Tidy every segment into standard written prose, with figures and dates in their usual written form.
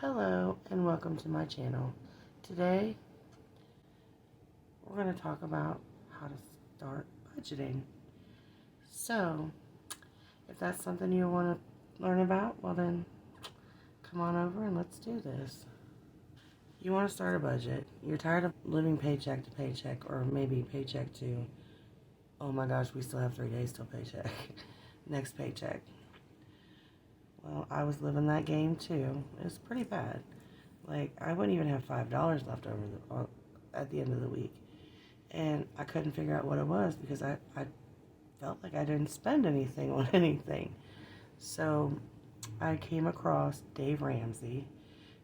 Hello and welcome to my channel. Today we're going to talk about how to start budgeting. So, if that's something you want to learn about, well then come on over and let's do this. You want to start a budget. You're tired of living paycheck to paycheck, or maybe paycheck to, oh my gosh, we still have 3 days till paycheck. Next paycheck. Well, I was living that game too. It was pretty bad. Like, I wouldn't even have $5 left over at the end of the week. And I couldn't figure out what it was because I felt like I didn't spend anything on anything. So I came across Dave Ramsey,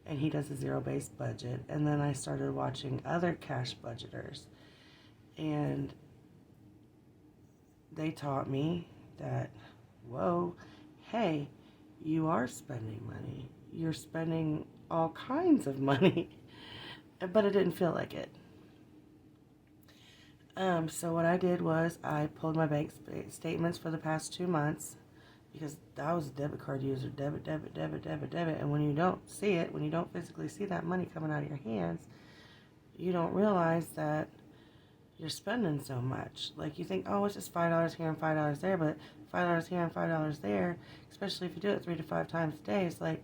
and he does a zero-based budget. And then I started watching other cash budgeters. And they taught me that, whoa, hey, you are spending money. You're spending all kinds of money, but it didn't feel like it. So what I did was I pulled my bank statements for the past 2 months because I was a debit card user, debit, debit, debit, debit, debit. And when you don't see it, when you don't physically see that money coming out of your hands, you don't realize that you're spending so much. Like, you think, oh, it's just $5 here and $5 there, but $5 here and $5 there, especially if you do it 3 to 5 times a day, it's like,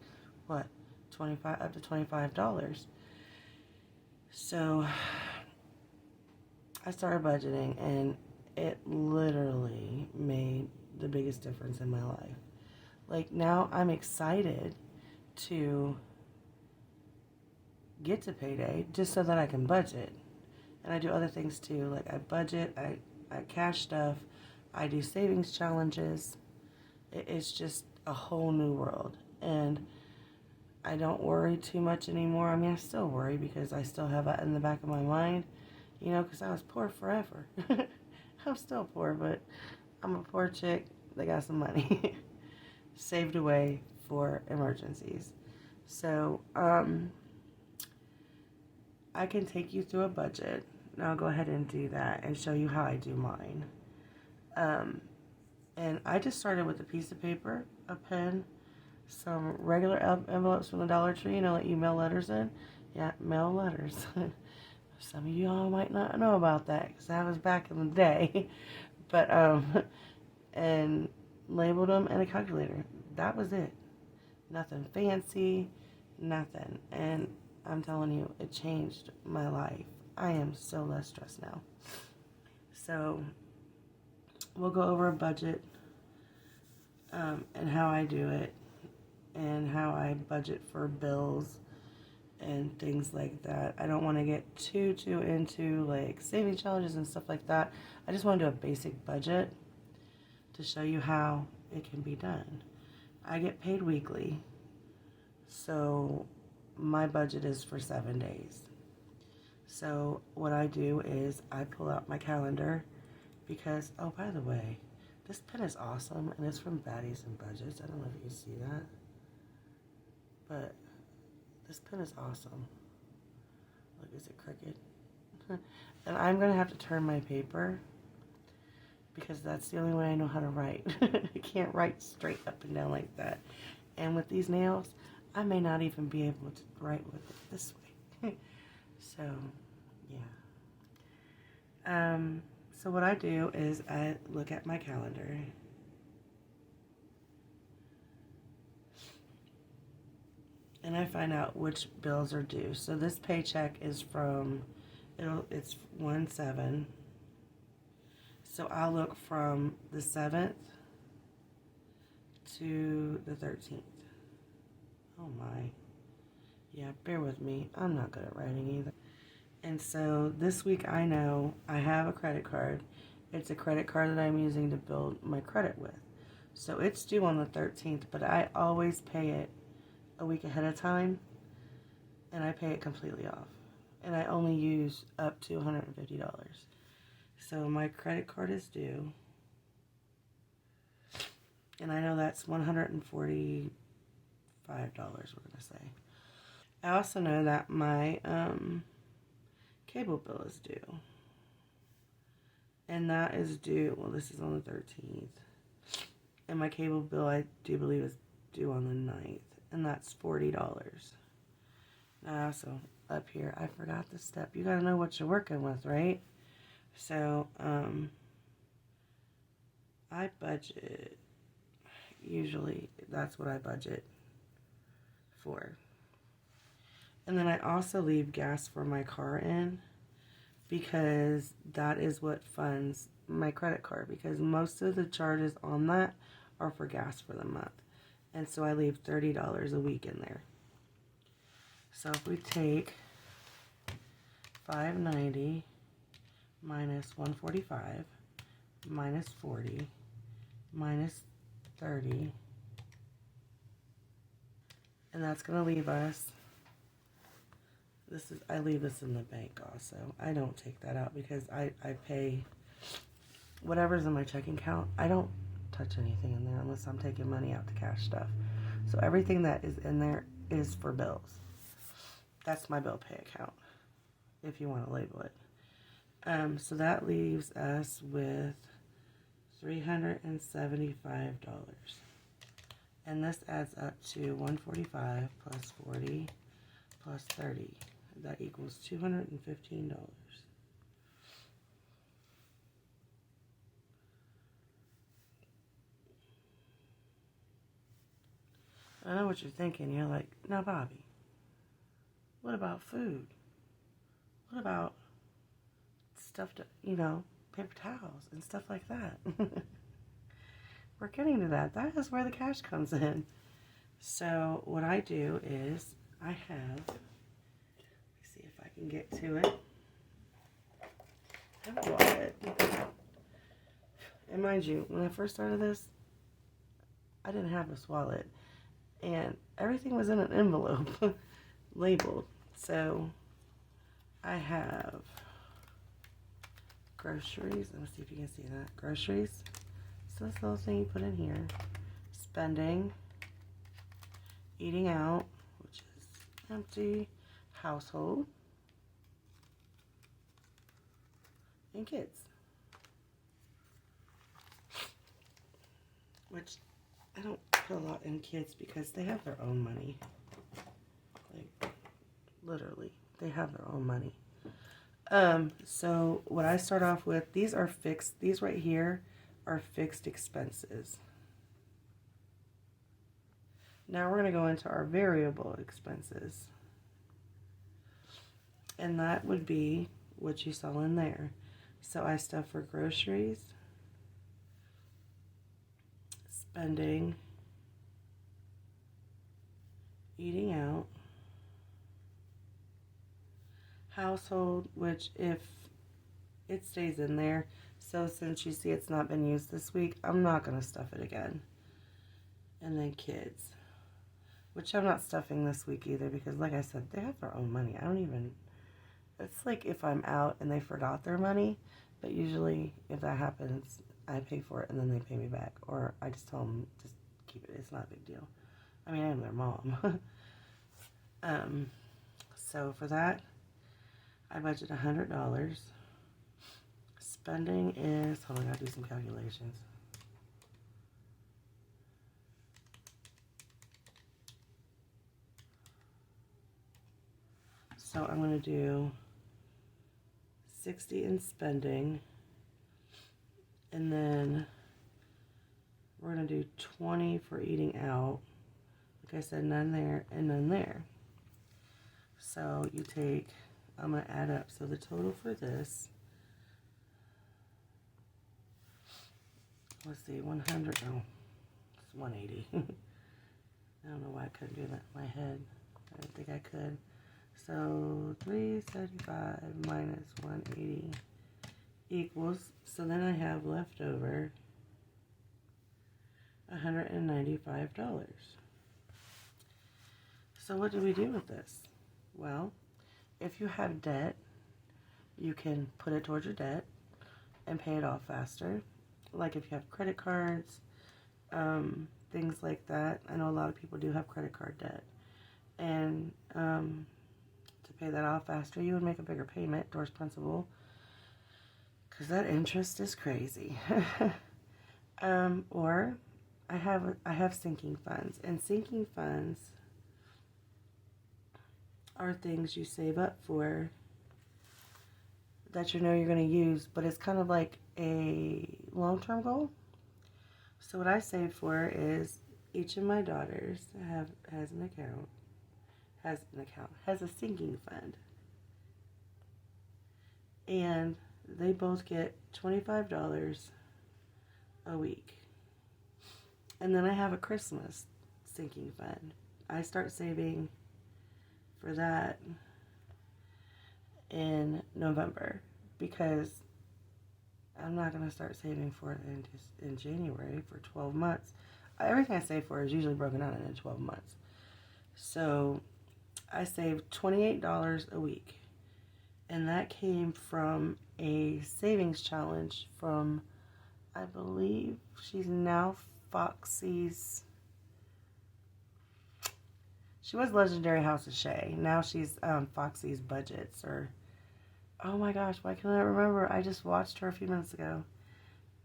what, 25 up to $25. So I started budgeting, and it literally made the biggest difference in my life. Like, now I'm excited to get to payday just so that I can budget. And I do other things too. Like, I budget, I cash stuff, I do savings challenges. It's just a whole new world. And I don't worry too much anymore. I mean, I still worry because I still have that in the back of my mind, because I was poor forever. I'm still poor, but I'm a poor chick that got some money saved away for emergencies. So, I can take you through a budget. And I'll go ahead and do that and show you how I do mine. And I just started with a piece of paper, a pen, some regular envelopes from the Dollar Tree, that you mail letters in. Yeah, mail letters. Some of y'all might not know about that because that was back in the day. But, and labeled them and a calculator. That was it. Nothing fancy, nothing. And I'm telling you, it changed my life. I am so less stressed now. So we'll go over a budget and how I do it and how I budget for bills and things like that. I don't want to get too into like saving challenges and stuff like that. I just want to do a basic budget to show you how it can be done. I get paid weekly, so my budget is for 7 days. So what I do is I pull out my calendar because, oh, by the way, this pen is awesome, and it's from Baddies and Budgets. I don't know if you see that, but this pen is awesome. Look, is it crooked? And I'm going to have to turn my paper because that's the only way I know how to write. I can't write straight up and down like that. And with these nails, I may not even be able to write with it this way. So, yeah. So what I do is I look at my calendar. And I find out which bills are due. So this paycheck is it's 1/7. So I'll look from the 7th to the 13th. Oh my. Yeah, bear with me. I'm not good at writing either. And so this week I know I have a credit card. It's a credit card that I'm using to build my credit with. So it's due on the 13th, but I always pay it a week ahead of time, and I pay it completely off. And I only use up to $150. So my credit card is due, and I know that's $145, we're going to say. I also know that my cable bill is due. And that is due, well, this is on the 13th. And my cable bill, I do believe, is due on the 9th. And that's $40. So up here, I forgot the step. You gotta know what you're working with, right? So, I budget, usually that's what I budget for. And then I also leave gas for my car in because that is what funds my credit card, because most of the charges on that are for gas for the month. And so I leave $30 a week in there. So if we take 590 minus 145 minus 40 minus 30, and that's going to leave us, I leave this in the bank also. I don't take that out because I pay whatever's in my checking account. I don't touch anything in there unless I'm taking money out to cash stuff. So everything that is in there is for bills. That's my bill pay account, if you want to label it. So that leaves us with $375. And this adds up to 145 plus 40 plus 30. That equals $215. I know what you're thinking. You're like, now, Bobby, what about food? What about stuff to, paper towels and stuff like that? We're getting to that. That is where the cash comes in. So what I do is I have, let's see if I can get to it. I have a wallet. And mind you, when I first started this, I didn't have this wallet. And everything was in an envelope labeled. So I have groceries. Let me see if you can see that. Groceries. So this little thing you put in here. Spending. Eating out, which is empty. Household. And kids. Which I don't put a lot in kids because they have their own money. Like, literally, they have their own money. So what I start off with, these are fixed. These right here are fixed expenses. Now we're going to go into our variable expenses. And that would be what you saw in there. So I stuff for groceries, spending, eating out, household, which if it stays in there, so since you see it's not been used this week, I'm not going to stuff it again. And then kids, which I'm not stuffing this week either because like I said, they have their own money. It's like if I'm out and they forgot their money, but usually if that happens, I pay for it and then they pay me back, or I just tell them just keep it. It's not a big deal. I mean, I am their mom. So for that, I budget $100. Spending is, hold on, I gotta do some calculations. So I'm gonna do 60 in spending, and then we're gonna do 20 for eating out. Like I said, none there and none there. So you take, I'm gonna add up. So the total for this, let's see, 100, oh, it's 180. I don't know why I couldn't do that in my head. I didn't think I could. So 375 minus 180 equals, so then I have left over $195. So what do we do with this? Well, if you have debt, you can put it towards your debt and pay it off faster. Like if you have credit cards, things like that. I know a lot of people do have credit card debt. And to pay that off faster, you would make a bigger payment towards principal because that interest is crazy. Or I have sinking funds, and sinking funds are things you save up for that you know you're going to use, but it's kind of like a long-term goal. So what I save for is each of my daughters has a sinking fund, and they both get $25 a week. And then I have a Christmas sinking fund. I start saving for that in November because I'm not going to start saving for it in January for 12 months. Everything I save for is usually broken out into 12 months. So I saved $28 a week. And that came from a savings challenge from, I believe she's now Foxy's. She was Legendary House of Shay. Now she's Foxy's Budgets. Or, oh my gosh, why can't I remember? I just watched her a few minutes ago.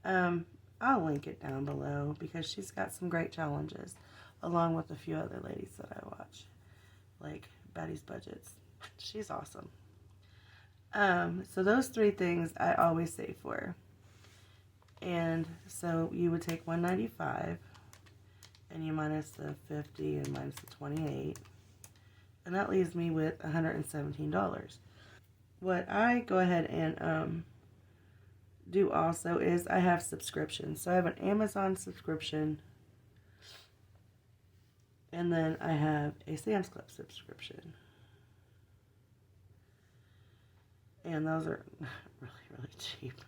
I'll link it down below because she's got some great challenges, along with a few other ladies that I watch, like Betty's Budgets. She's awesome. So those three things I always save for. And so you would take $195 and you minus the 50 and minus the 28, and that leaves me with $117. What I go ahead and do also is I have subscriptions. So I have an Amazon subscription, and then I have a Sam's Club subscription. And those are really, really cheap.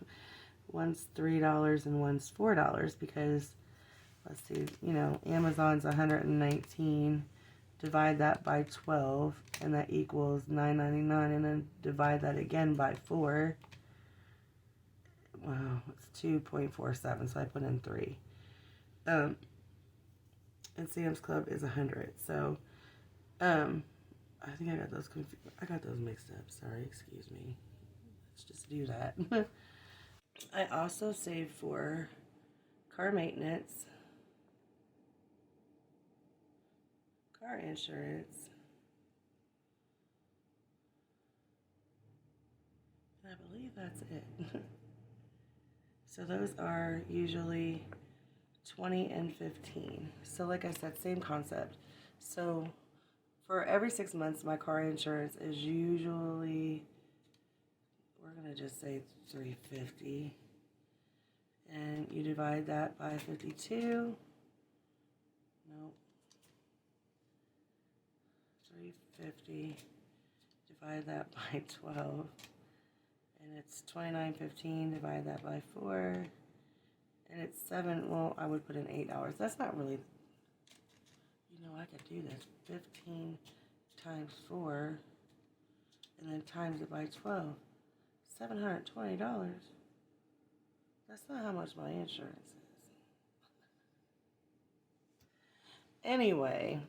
One's $3 and one's $4 because, let's see, Amazon's $119. Divide that by 12, and that equals $9.99, and then divide that again by 4. Wow, it's 2.47, so I put in 3. And Sam's Club is 100. So, I think I got those mixed up. Sorry, excuse me. Let's just do that. I also save for car maintenance, car insurance, and I believe that's it. So those are usually 20 and 15. So like I said, same concept. So for every 6 months, my car insurance is usually, we're going to just say $350. And you divide that by 52. Nope. 350. Divide that by 12. And it's $29.15. Divide that by 4. And it's 7. Well, I would put in 8 hours. That's not really, I could do this. 15 times 4. And then times it by 12. $720. That's not how much my insurance is. Anyway,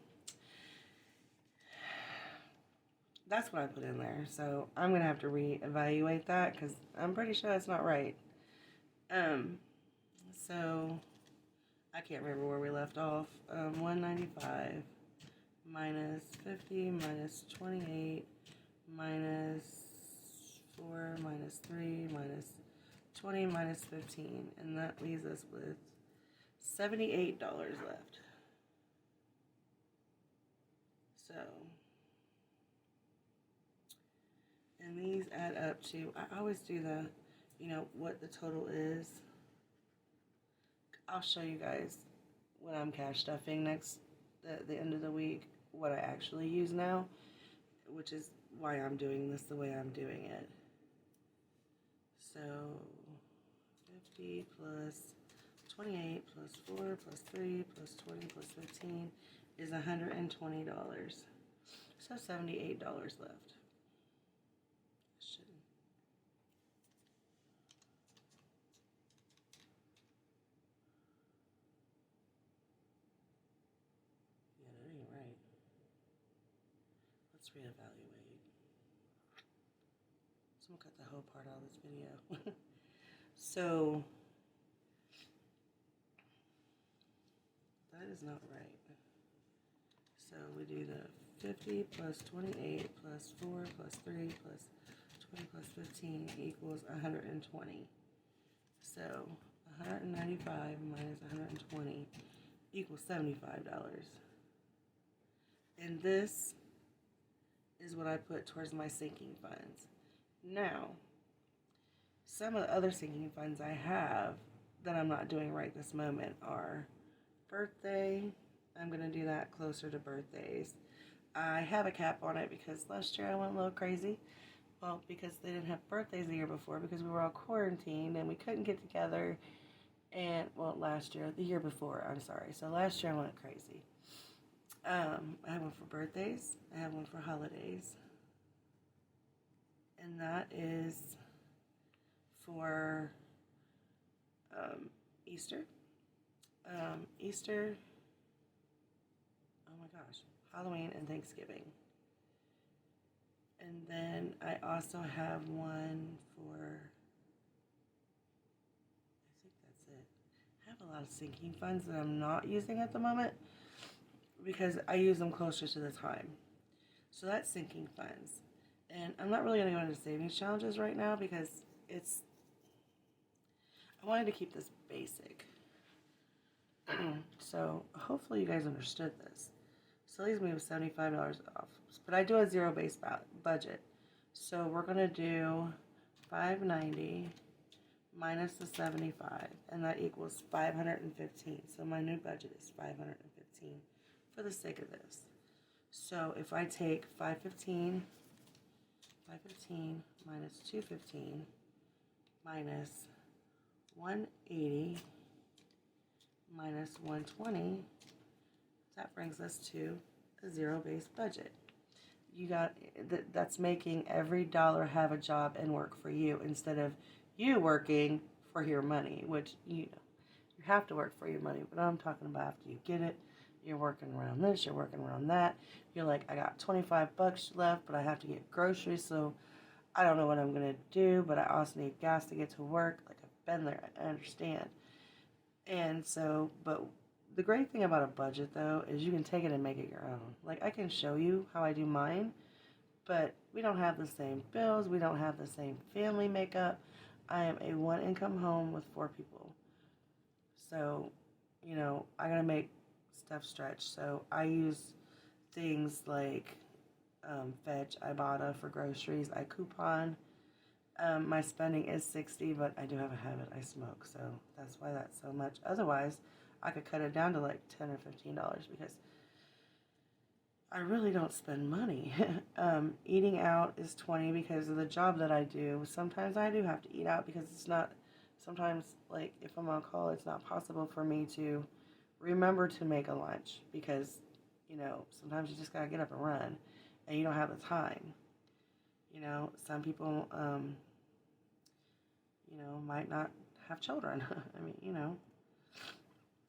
that's what I put in there. So I'm going to have to reevaluate that because I'm pretty sure that's not right. So I can't remember where we left off. 195 minus 50 minus 28 minus 4 minus 3 minus 20 minus 15, and that leaves us with $78 left. So, and these add up to, I always do what the total is. I'll show you guys when I'm cash stuffing the end of the week, what I actually use now, which is why I'm doing this the way I'm doing it. So 50 plus 28 plus 4 plus 3 plus 20 plus 15 is $120. So $78 left. Yeah, that ain't right. Let's reevaluate. So I'm gonna cut the whole part out of this video. So that is not right. So we do the 50 plus 28 plus 4 plus 3 plus 20 plus 15 equals 120. So 195 minus 120 equals $75. And this is what I put towards my sinking funds. Now, some of the other sinking funds I have that I'm not doing right this moment are birthday. I'm going to do that closer to birthdays. I have a cap on it because last year I went a little crazy. Well, because they didn't have birthdays the year before because we were all quarantined and we couldn't get together. And, well, the year before, I'm sorry. So last year I went crazy. I have one for birthdays. I have one for holidays. And that is for Easter. Easter, oh my gosh, Halloween and Thanksgiving. And then I also have one for, I think that's it. I have a lot of sinking funds that I'm not using at the moment because I use them closer to the time. So that's sinking funds. And I'm not really going to go into savings challenges right now because I wanted to keep this basic. So hopefully you guys understood this. So it leaves me with $75 off. But I do a zero-based budget. So we're going to do $590 minus the 75, and that equals $515. So my new budget is $515 for the sake of this. So if I take 515 minus 215 minus 180 minus 120, that brings us to a zero-based budget. That's making every dollar have a job and work for you instead of you working for your money, which you have to work for your money, but I'm talking about after you get it, you're working around this, you're working around that. You're like, I got $25 left, but I have to get groceries, so I don't know what I'm gonna do, but I also need gas to get to work. Like, I've been there, I understand. And so, but the great thing about a budget, though, is you can take it and make it your own. Like, I can show you how I do mine, but we don't have the same bills. We don't have the same family makeup. I am a one-income home with 4 people. So, I gotta make stuff stretch. So I use things like Fetch, Ibotta for groceries. I coupon. My spending is $60, but I do have a habit. I smoke, so that's why that's so much. Otherwise, I could cut it down to like $10 or $15 because I really don't spend money. Eating out is $20 because of the job that I do. Sometimes I do have to eat out because it's not. Sometimes, like if I'm on call, it's not possible for me to remember to make a lunch because sometimes you just gotta get up and run, and you don't have the time. Some people, might not have children. I mean,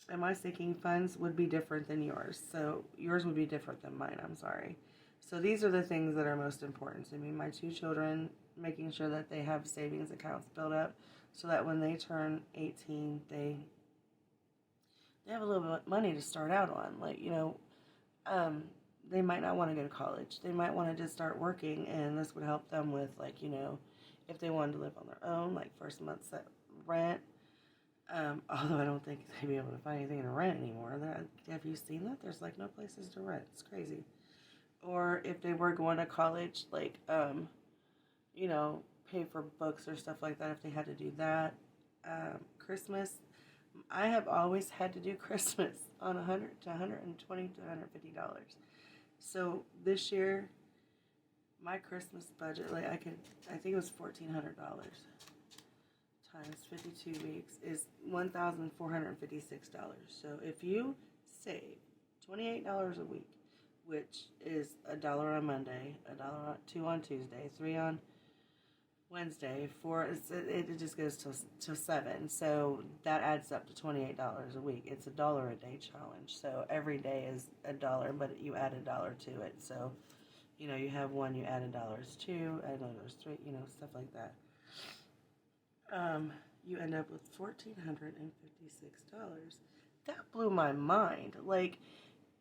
and my sinking funds would be different than yours. So yours would be different than mine, I'm sorry. So these are the things that are most important to me. My 2 children, making sure that they have savings accounts built up so that when they turn 18, they have a little bit of money to start out on. Like, they might not want to go to college. They might want to just start working, and this would help them with, like, if they wanted to live on their own, like first month's rent. Although I don't think they'd be able to find anything to rent anymore. Have you seen that? There's like no places to rent. It's crazy. Or if they were going to college, like, pay for books or stuff like that if they had to do that. Christmas, I have always had to do Christmas on $100 to $120 to $150. So this year, my Christmas budget, like I think it was $1,400 times 52 weeks is $1,456. So if you save $28 a week, which is $1 on Monday, $2 on Tuesday, $3 on Wednesday, 4, it just goes to 7. So that adds up to $28 a week. It's $1 a day challenge. So every day is $1, but you add $1 to it. So, you have one, you add $1 2, add $3, stuff like that. You end up with $1,456. That blew my mind. Like,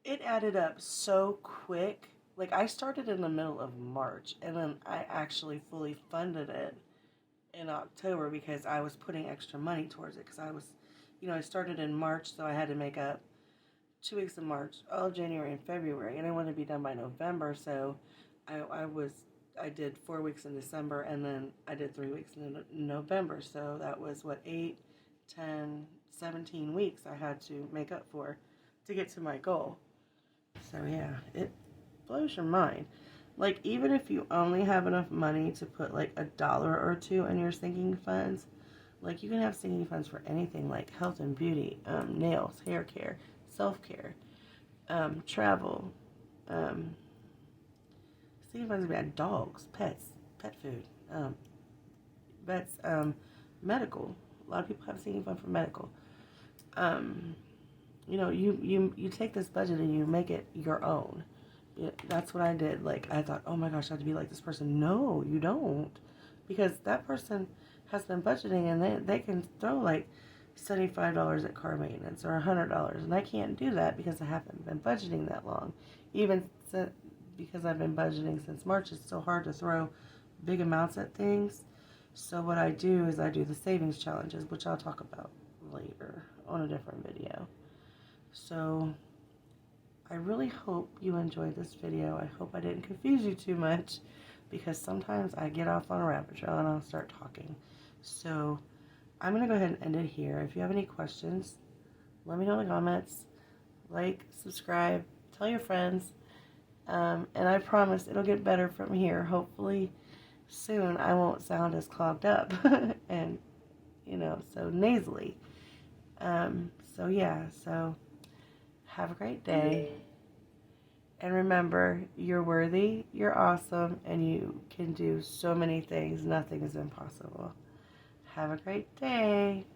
it added up so quick like I started in the middle of March, and then I actually fully funded it in October because I was putting extra money towards it because I was, I started in March, so I had to make up 2 weeks in March, all of January and February, and I wanted to be done by November, so I was I did 4 weeks in December, and then I did 3 weeks in November, so that was what 8, 10, 17 weeks I had to make up for to get to my goal. So yeah, it blows your mind. Like even if you only have enough money to put like $1 or two in your sinking funds, like you can have sinking funds for anything like health and beauty, nails, hair care, self care, travel. Um, sinking funds would be like dogs, pets, pet food, vets, medical. A lot of people have sinking fund for medical. Um, you take this budget and you make it your own. Yeah, that's what I did. Like, I thought, oh my gosh, I have to be like this person. No, you don't. Because that person has been budgeting and they can throw like $75 at car maintenance or $100. And I can't do that because I haven't been budgeting that long. Even because I've been budgeting since March, it's so hard to throw big amounts at things. So what I do is I do the savings challenges, which I'll talk about later on a different video. So I really hope you enjoyed this video. I hope I didn't confuse you too much because sometimes I get off on a rabbit trail and I'll start talking. So I'm going to go ahead and end it here. If you have any questions, let me know in the comments. Like, subscribe, tell your friends. And I promise it'll get better from here. Hopefully soon I won't sound as clogged up and, so nasally. So yeah, so have a great day. And remember, you're worthy, you're awesome, and you can do so many things. Nothing is impossible. Have a great day.